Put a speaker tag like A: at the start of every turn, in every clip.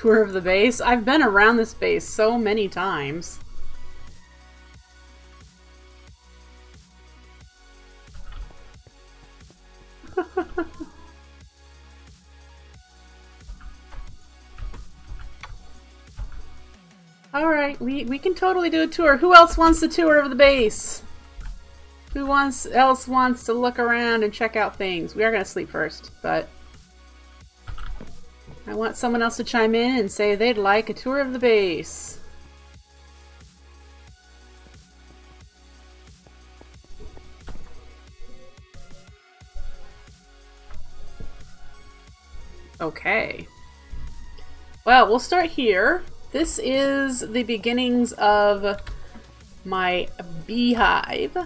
A: tour of the base. I've been around this base so many times. Alright, we can totally do a tour. Who else wants the tour of the base? Who else wants to look around and check out things? We are going to sleep first, but I want someone else to chime in and say they'd like a tour of the base. Okay. Well, we'll start here. This is the beginnings of my beehive.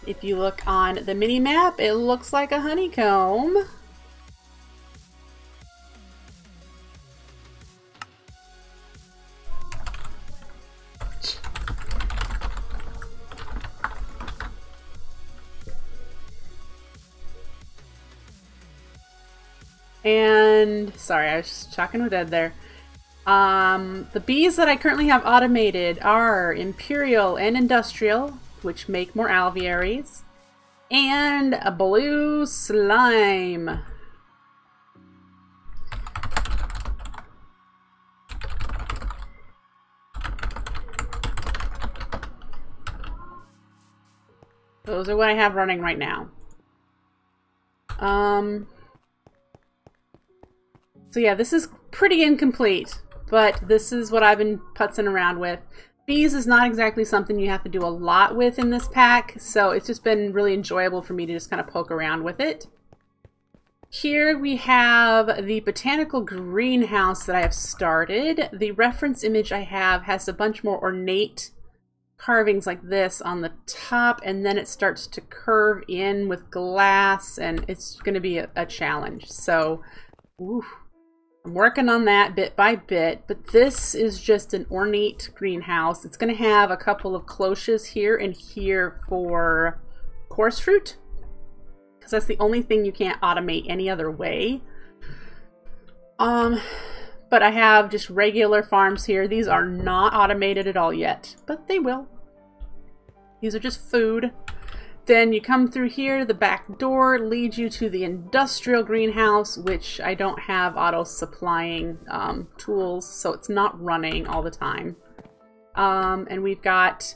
A: If you look on the mini map, it looks like a honeycomb. And sorry, I was just talking with Ed there. The bees that I currently have automated are Imperial and Industrial, which make more alvearies, and a blue slime. Those are what I have running right now. So yeah, this is pretty incomplete, but this is what I've been putzing around with. Bees is not exactly something you have to do a lot with in this pack, so it's just been really enjoyable for me to just kind of poke around with it. Here we have the botanical greenhouse that I have started. The reference image I have has a bunch more ornate carvings like this on the top, and then it starts to curve in with glass, and it's going to be a challenge. So, oof. I'm working on that bit by bit, but this is just an ornate greenhouse. It's going to have a couple of cloches here and here for coarse fruit, because that's the only thing you can't automate any other way. But I have just regular farms here. These are not automated at all yet, but they will. These are just food. Then you come through here, the back door leads you to the industrial greenhouse, which I don't have auto-supplying tools, so it's not running all the time. And we've got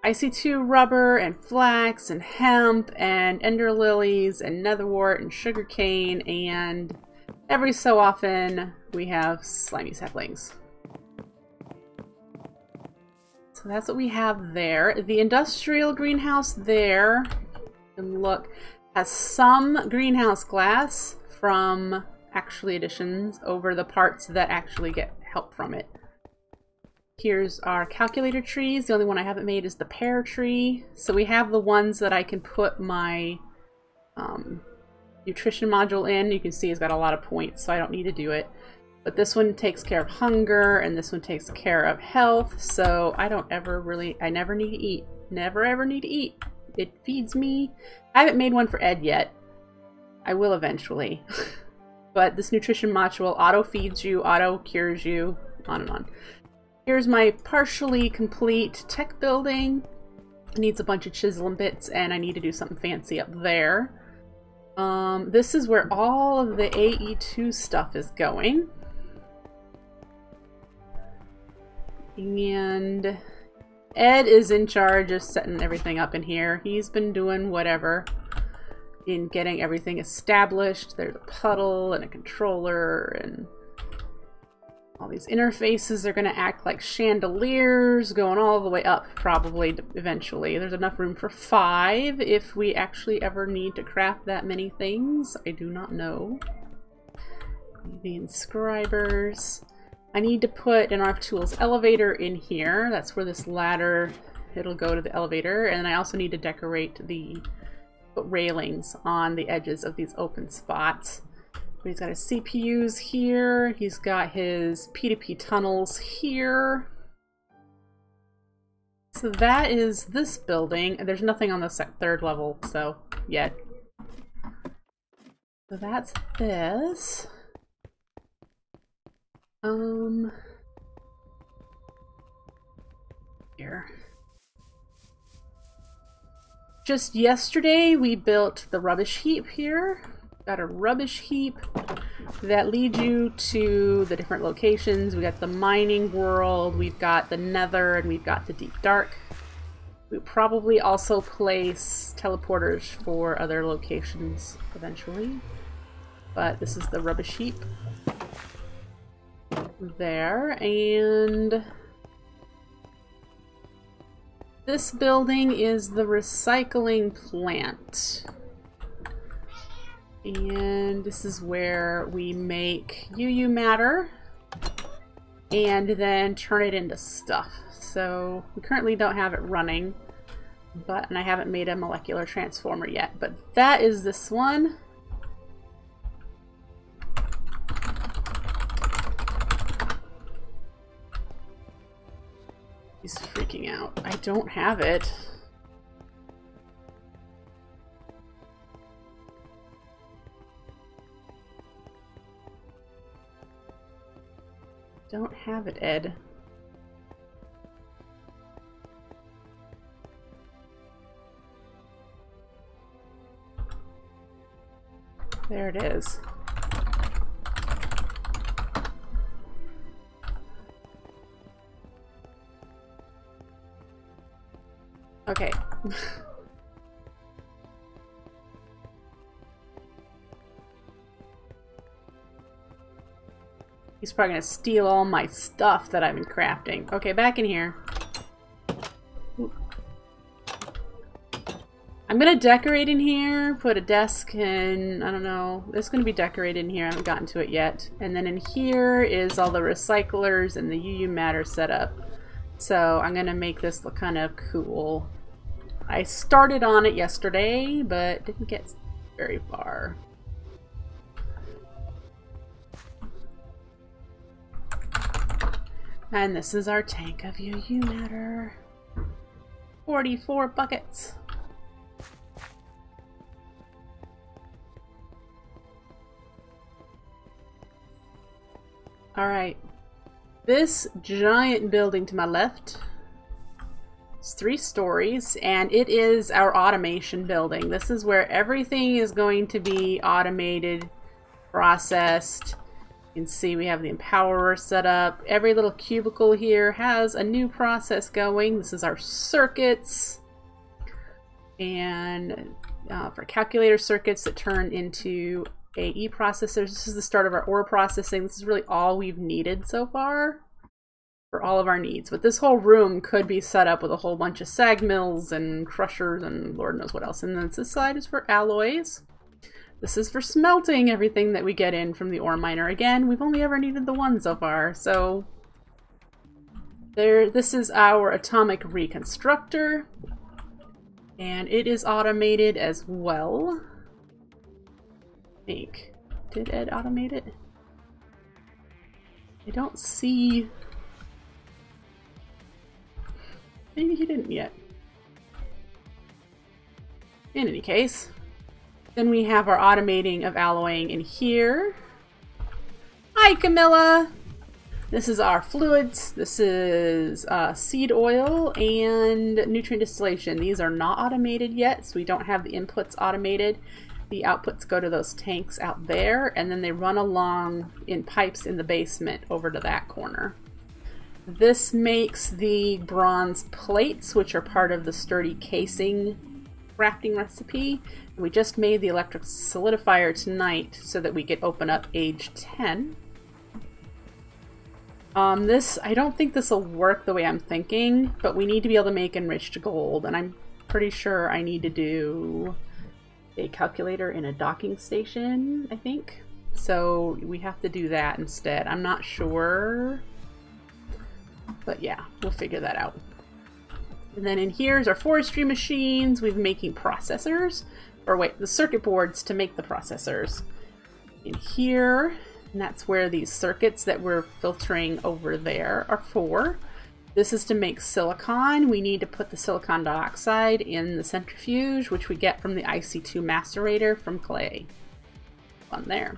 A: IC2 rubber and flax and hemp and ender lilies and netherwort and sugarcane, and every so often we have slimy saplings. So that's what we have there. The industrial greenhouse there, and look, has some greenhouse glass from actually additions over the parts that actually get help from it. Here's our calculator trees. The only one I haven't made is the pear tree. So we have the ones that I can put my nutrition module in. You can see it's got a lot of points, so I don't need to do it. But this one takes care of hunger, and this one takes care of health, so I never need to eat. Never ever need to eat. It feeds me. I haven't made one for Ed yet. I will eventually. But this nutrition module auto-feeds you, auto-cures you, on and on. Here's my partially complete tech building. It needs a bunch of chisel and bits, and I need to do something fancy up there. This is where all of the AE2 stuff is going. And Ed is in charge of setting everything up in here. He's been doing whatever in getting everything established. There's a puddle and a controller, and all these interfaces are going to act like chandeliers going all the way up, probably eventually. There's enough room for 5 if we actually ever need to craft that many things. I do not know. The inscribers. I need to put an ARC Tools elevator in here. That's where this ladder, it'll go to the elevator. And I also need to decorate the railings on the edges of these open spots. He's got his CPUs here. He's got his P2P tunnels here. So that is this building. There's nothing on the 3rd level, so yet. So that's this. Here. Just yesterday we built the rubbish heap here. Got a rubbish heap that leads you to the different locations. We got the mining world, we've got the nether, and we've got the deep dark. We'll probably also place teleporters for other locations eventually. But this is the rubbish heap. There, and this building is the recycling plant. And this is where we make UU matter and then turn it into stuff. So we currently don't have it running, and I haven't made a molecular transformer yet, but that is this one. He's freaking out. I don't have it. Don't have it, Ed. There it is. Okay. He's probably gonna steal all my stuff that I've been crafting. Okay, back in here. Ooh. I'm gonna decorate in here, put a desk and I don't know. It's gonna be decorated in here. I haven't gotten to it yet. And then in here is all the recyclers and the UU matter setup. So I'm gonna make this look kind of cool. I started on it yesterday, but didn't get very far. And this is our tank of UU matter. 44 buckets. Alright. This giant building to my left, it's 3 stories, and it is our automation building. This is where everything is going to be automated, processed. You can see we have the Empowerer set up. Every little cubicle here has a new process going. This is our circuits. And for calculator circuits that turn into AE processors. This is the start of our ore processing. This is really all we've needed so far for all of our needs. But this whole room could be set up with a whole bunch of sag mills and crushers and Lord knows what else. And then this side is for alloys. This is for smelting everything that we get in from the ore miner. Again, we've only ever needed the one so far. So this is our atomic reconstructor. And it is automated as well. I think. Did Ed automate it? I don't see... Maybe he didn't yet. In any case, then we have our automating of alloying in here. Hi, Camilla! This is our fluids. This is seed oil and nutrient distillation. These are not automated yet, so we don't have the inputs automated. The outputs go to those tanks out there, and then they run along in pipes in the basement over to that corner. This makes the bronze plates, which are part of the sturdy casing crafting recipe. We just made the electric solidifier tonight so that we could open up age 10. I don't think this will work the way I'm thinking, but we need to be able to make enriched gold, and I'm pretty sure I need to do a calculator in a docking station, I think. So we have to do that instead. I'm not sure, but yeah, we'll figure that out. And then in here is our forestry machines. We've been making processors, or wait, the circuit boards to make the processors. In here, and that's where these circuits that we're filtering over there are for. This is to make silicon. We need to put the silicon dioxide in the centrifuge, which we get from the IC2 macerator from clay. On there.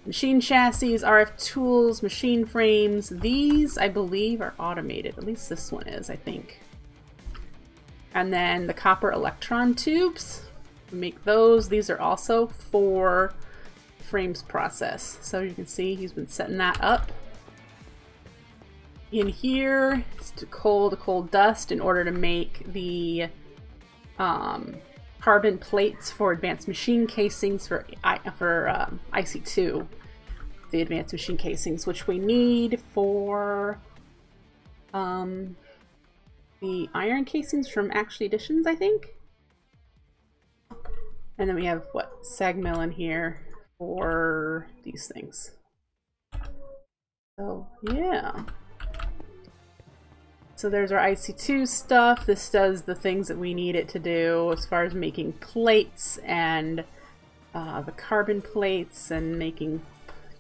A: Machine chassis, RF tools, machine frames. These, I believe, are automated. At least this one is, I think. And then the copper electron tubes. We make those. These are also for frames process. So you can see he's been setting that up. In here is to coal dust in order to make the carbon plates for advanced machine casings for IC2. The advanced machine casings, which we need for the iron casings from Actually Editions, I think. And then we have, what, sag mill in here for these things. So, yeah. So there's our IC2 stuff. This does the things that we need it to do as far as making plates and the carbon plates and making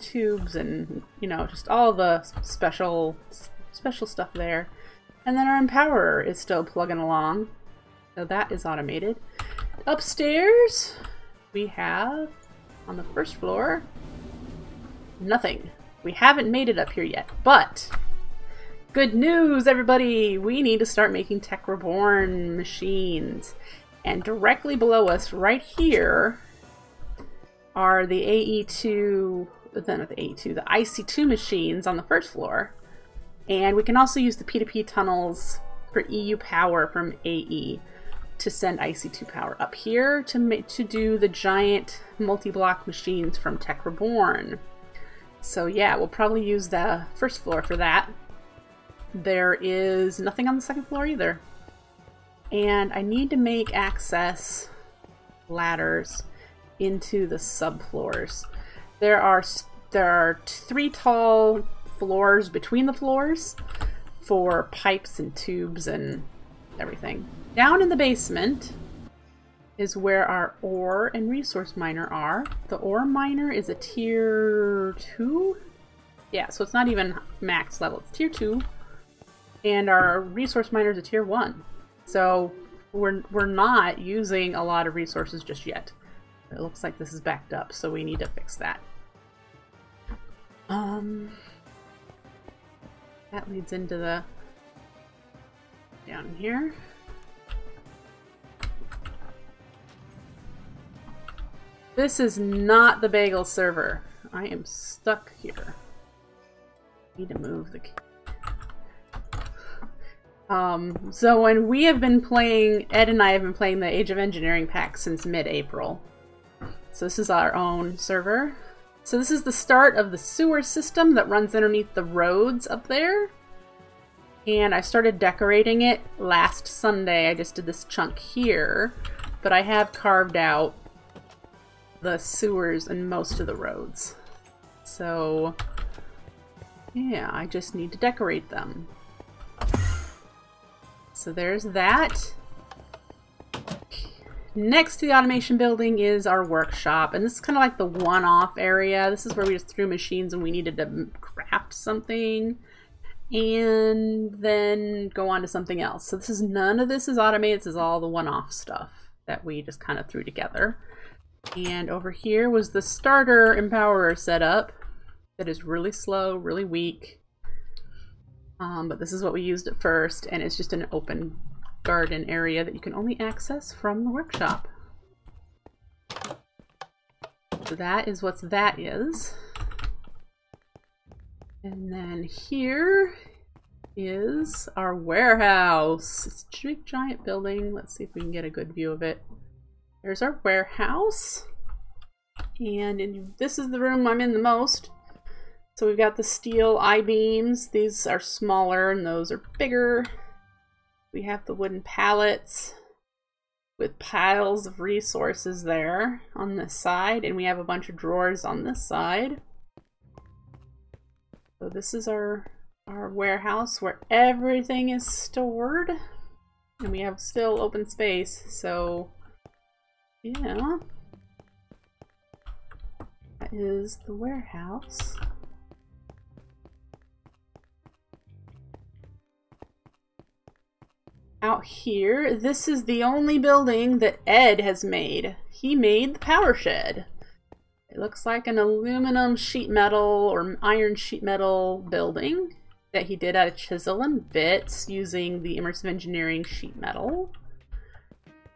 A: tubes and, you know, just all the special stuff there. And then our empowerer is still plugging along. So that is automated. Upstairs, we have, on the first floor, nothing. We haven't made it up here yet, but good news, everybody! We need to start making Tech Reborn machines. And directly below us, right here, are the AE2, not the AE2, the IC2 machines on the first floor. And we can also use the P2P tunnels for EU power from AE to send IC2 power up here to do the giant multi-block machines from Tech Reborn. So yeah, we'll probably use the first floor for that. There is nothing on the second floor either. And I need to make access ladders into the subfloors. There are 3 tall floors between the floors for pipes and tubes and everything. Down in the basement is where our ore and resource miner are. The ore miner is a tier 2? Yeah, so it's not even max level, it's tier 2. And our resource miner is a tier 1. So we're not using a lot of resources just yet. It looks like this is backed up, so we need to fix that. That leads into the down here. This is not the bagel server. I am stuck here. Need to move the so when we have been playing, Ed and I have been playing the Age of Engineering pack since mid-April. So this is our own server. So this is the start of the sewer system that runs underneath the roads up there. And I started decorating it last Sunday. I just did this chunk here, but I have carved out the sewers and most of the roads. So yeah, I just need to decorate them. So there's that. Next to the automation building is our workshop, and this is kind of like the one-off area. This is where we just threw machines and we needed to craft something and then go on to something else. So this is, none of this is automated. This is all the one-off stuff that we just kind of threw together. And over here was the starter empowerer setup that is really slow, really weak. But this is what we used at first, and it's just an open garden area that you can only access from the workshop. So that is what that is. And then here is our warehouse. It's a big giant building. Let's see if we can get a good view of it. There's our warehouse. And this is the room I'm in the most. So we've got the steel I-beams. These are smaller and those are bigger. We have the wooden pallets with piles of resources there on this side, and we have a bunch of drawers on this side. So this is our warehouse where everything is stored, and we have still open space. So yeah, that is the warehouse. Out here, this is the only building that Ed has made. He made the power shed. It looks like an aluminum sheet metal or iron sheet metal building that he did out of chisel and bits using the immersive engineering sheet metal.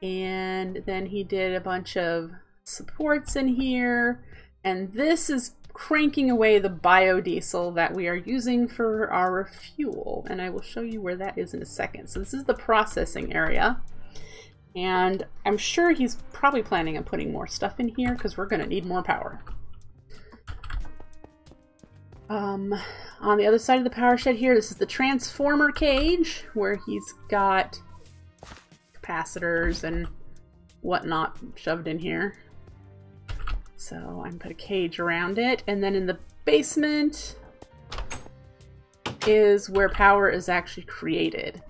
A: And then he did a bunch of supports in here. And this is cranking away the biodiesel that we are using for our fuel. And I will show you where that is in a second. So this is the processing area. And I'm sure he's probably planning on putting more stuff in here because we're going to need more power. On the other side of the power shed here, this is the transformer cage where he's got capacitors and whatnot shoved in here. So I'm going to put a cage around it. And then in the basement is where power is actually created.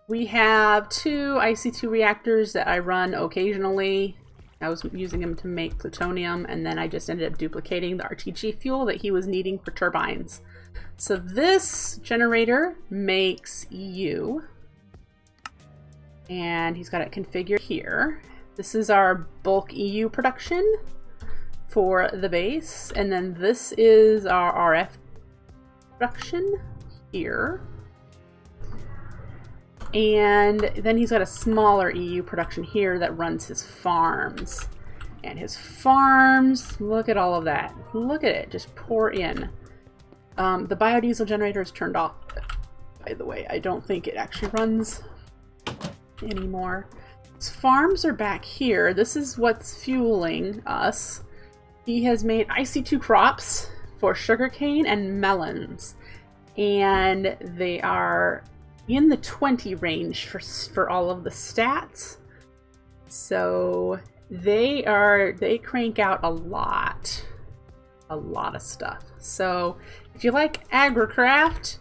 A: We have 2 IC2 reactors that I run occasionally. I was using them to make plutonium, and then I just ended up duplicating the RTG fuel that he was needing for turbines. So this generator makes EU, and he's got it configured here. This is our bulk EU production for the base, and then this is our RF production here. And then he's got a smaller EU production here that runs his farms. And his farms, look at all of that. Look at it, just pour in. The biodiesel generator is turned off, by the way. I don't think it actually runs anymore. His farms are back here. This is what's fueling us. He has made IC2 crops for sugarcane and melons. And they are in the 20 range for all of the stats. So they crank out a lot of stuff. So if you like AgriCraft,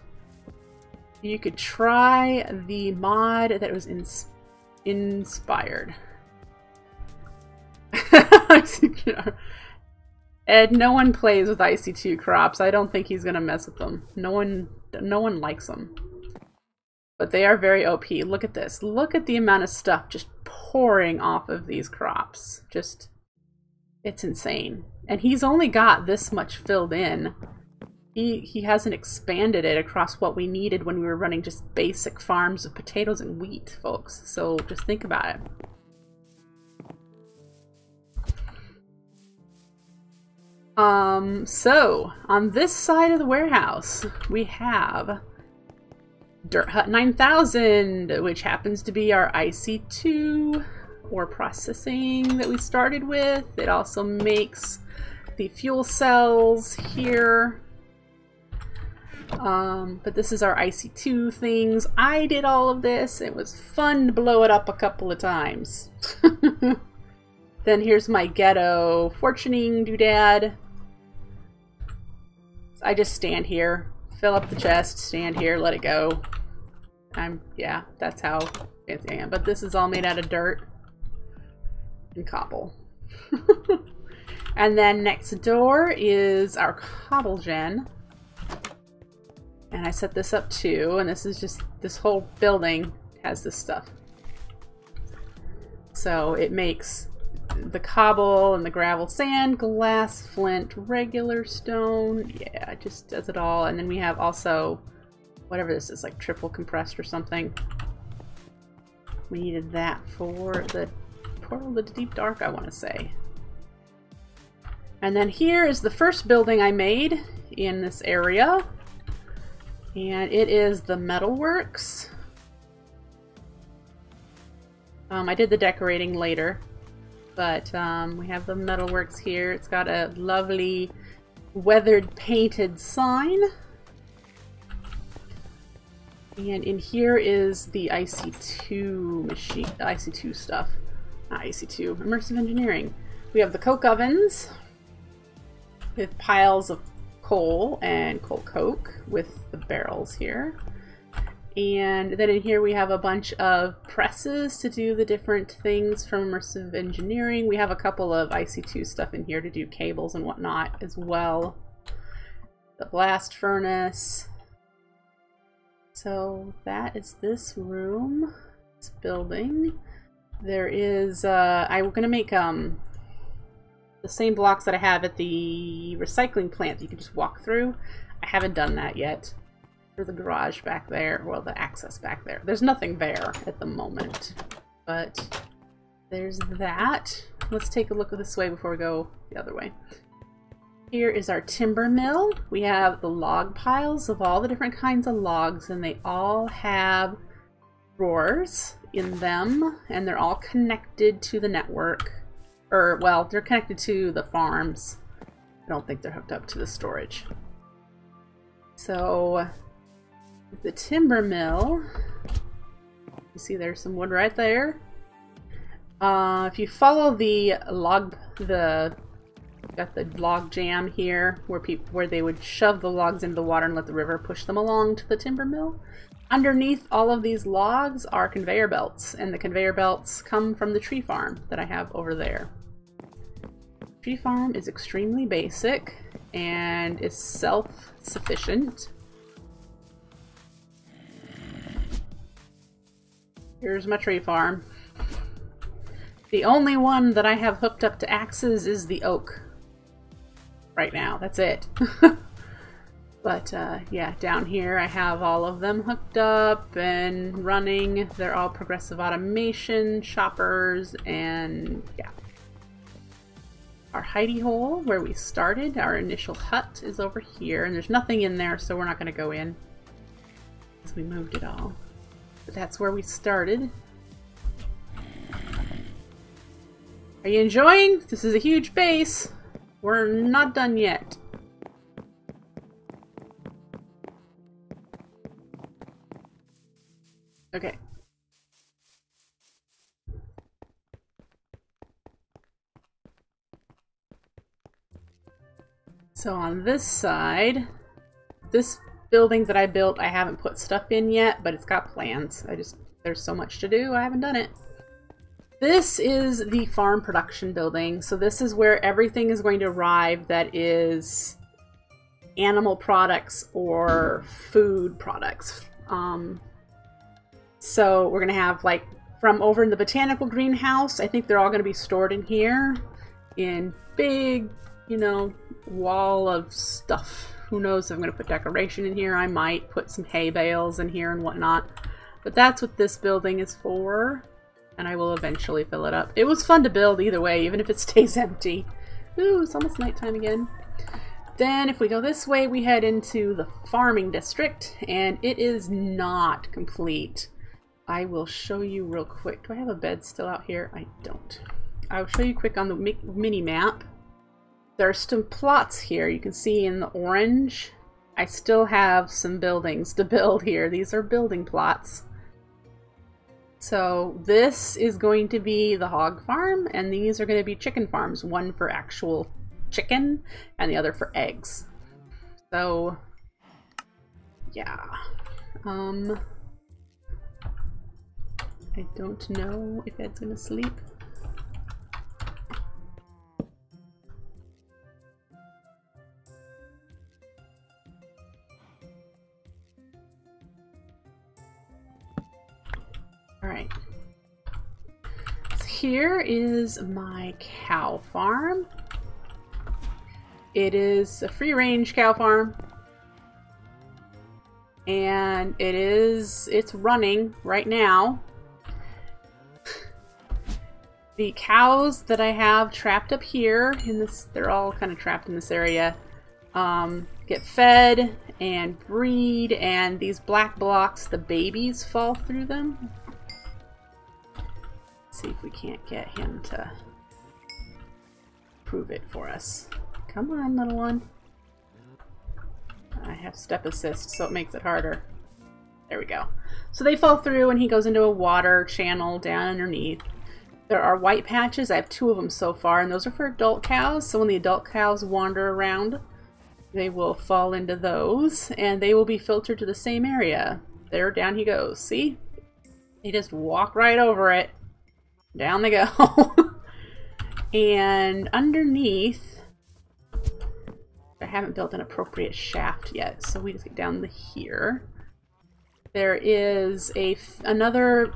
A: you could try the mod that was inspired. Ed, no one plays with IC2 crops. I don't think he's gonna mess with them. No one likes them. But they are very OP. Look at this. Look at the amount of stuff just pouring off of these crops. Just, it's insane. And he's only got this much filled in. He hasn't expanded it across what we needed when we were running just basic farms of potatoes and wheat, folks. So just think about it. So on this side of the warehouse, we have Dirt Hut 9000, which happens to be our IC2 or processing that we started with. It also makes the fuel cells here. But this is our IC2 things. I did all of this. It was fun to blow it up a couple of times. Then here's my ghetto fortuning doodad. I just stand here, fill up the chest, stand here, let it go. Yeah, that's how fancy I am. But this is all made out of dirt and cobble. And then next door is our cobble gen. And I set this up too, and this is just, this whole building has this stuff. So it makes the cobble and the gravel, sand, glass, flint, regular stone. Yeah, it just does it all. And then we have also, whatever this is, like triple compressed or something. We needed that for the portal to the deep dark, I want to say. And then here is the first building I made in this area. And it is the metalworks. I did the decorating later. But we have the metalworks here. It's got a lovely weathered painted sign. And in here is the IC2 machine, IC2 stuff. Not IC2, immersive engineering. We have the coke ovens with piles of coal and coal coke with the barrels here. And then in here we have a bunch of presses to do the different things from immersive engineering. We have a couple of IC2 stuff in here to do cables and whatnot as well. The blast furnace. So that is this room, this building. There is, I'm gonna make the the same blocks that I have at the recycling plant that you can just walk through. I haven't done that yet. There's the garage back there, well, the access back there. There's nothing there at the moment, but there's that. Let's take a look at this way before we go the other way. Here is our timber mill. We have the log piles of all the different kinds of logs, and they all have drawers in them, and they're all connected to the network. Or, well, they're connected to the farms. I don't think they're hooked up to the storage. So, the timber mill, you see there's some wood right there. If you follow the log, got the log jam here where they would shove the logs into the water and let the river push them along to the timber mill. Underneath all of these logs are conveyor belts, and the conveyor belts come from the tree farm that I have over there. Tree farm is extremely basic and is self-sufficient. Here's my tree farm. The only one that I have hooked up to axes is the oak. Right now, that's it. But yeah, down here I have all of them hooked up and running. They're all progressive automation, choppers, and yeah. Our hidey hole where we started, our initial hut, is over here, and there's nothing in there, so we're not going to go in because we moved it all. But that's where we started. Are you enjoying? This is a huge base. We're not done yet. Okay. So on this side, this building that I built, I haven't put stuff in yet, but it's got plans. There's so much to do, I haven't done it. This is the farm production building. So this is where everything is going to arrive that is animal products or food products. So we're going to have, like, from over in the botanical greenhouse, I think they're all going to be stored in here in big, you know, wall of stuff. Who knows if I'm going to put decoration in here. I might put some hay bales in here and whatnot. But that's what this building is for. And I will eventually fill it up. It was fun to build either way, even if it stays empty. Ooh, it's almost nighttime again. Then if we go this way, we head into the farming district, and it is not complete. I will show you real quick. Do I have a bed still out here? I don't. I'll show you quick on the mini map. There are some plots here. You can see in the orange. I still have some buildings to build here. These are building plots. So this is going to be the hog farm, and these are going to be chicken farms. One for actual chicken, and the other for eggs. So, yeah. I don't know if Ed's going to sleep. Alright, so here is my cow farm. It is a free-range cow farm, and it's running right now. The cows that I have trapped up here in this, they're all kind of trapped in this area, get fed and breed, and these black blocks, the babies fall through them. See if we can't get him to prove it for us. Come on, little one. I have step assist, so it makes it harder. There we go. So they fall through, and he goes into a water channel down underneath. There are white patches. I have 2 of them so far, and those are for adult cows. So when the adult cows wander around, they will fall into those, and they will be filtered to the same area. There, down he goes. See? They just walk right over it. Down they go. And underneath, I haven't built an appropriate shaft yet, so we just get down to here. There is another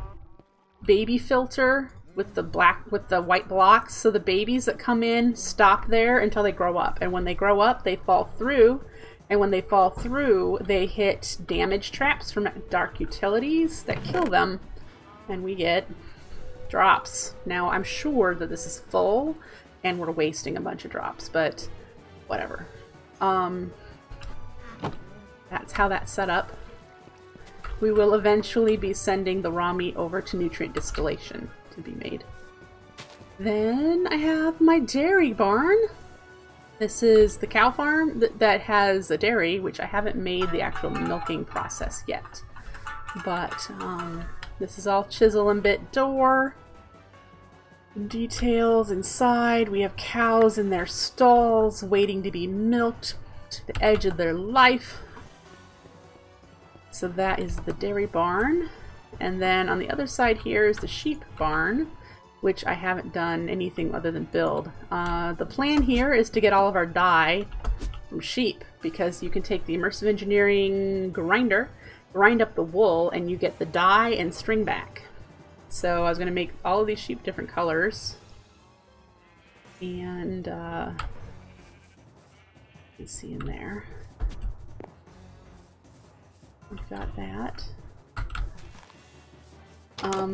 A: baby filter with the white blocks, so the babies that come in stop there until they grow up, and when they grow up they fall through, and when they fall through they hit damage traps from dark utilities that kill them, and we get drops. Now I'm sure that this is full and we're wasting a bunch of drops, but whatever. That's how that's set up. We will eventually be sending the raw meat over to nutrient distillation to be made. Then I have my dairy barn. This is the cow farm that has a dairy, which I haven't made the actual milking process yet. But this is all chisel and bit door. Details inside. We have cows in their stalls waiting to be milked to the edge of their life. So that is the dairy barn. And then on the other side here is the sheep barn, which I haven't done anything other than build. The plan here is to get all of our dye from sheep, because you can take the immersive engineering grinder, grind up the wool, and you get the dye and string back. So I was going to make all of these sheep different colors. And you can see in there. We've got that.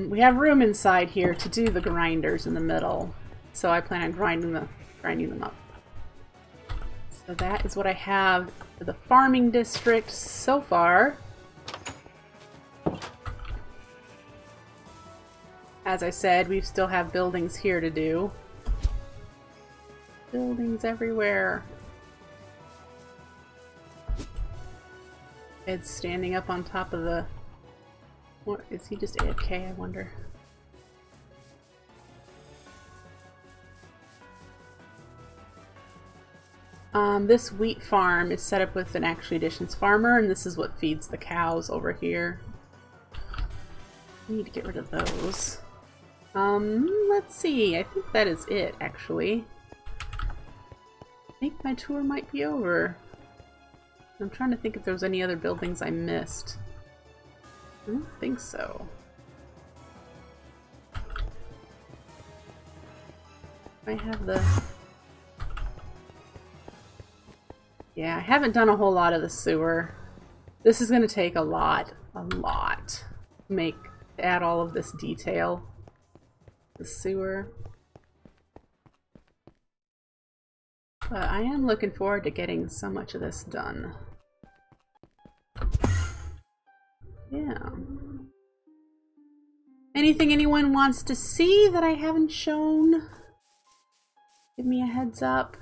A: We have room inside here to do the grinders in the middle, so I plan on grinding them up. So that is what I have for the farming district so far. As I said, we still have buildings here to do. Buildings everywhere. Ed's standing up on top of the... What, is he just AFK, I wonder? This wheat farm is set up with an Actually Additions farmer, and this is what feeds the cows over here. I need to get rid of those. Let's see. I think that is it, actually. I think my tour might be over. I'm trying to think if there was any other buildings I missed. I don't think so. I have the... Yeah, I haven't done a whole lot of the sewer. This is going to take a lot to add all of this detail. The sewer. But I am looking forward to getting so much of this done. Yeah. Anything anyone wants to see that I haven't shown? Give me a heads up.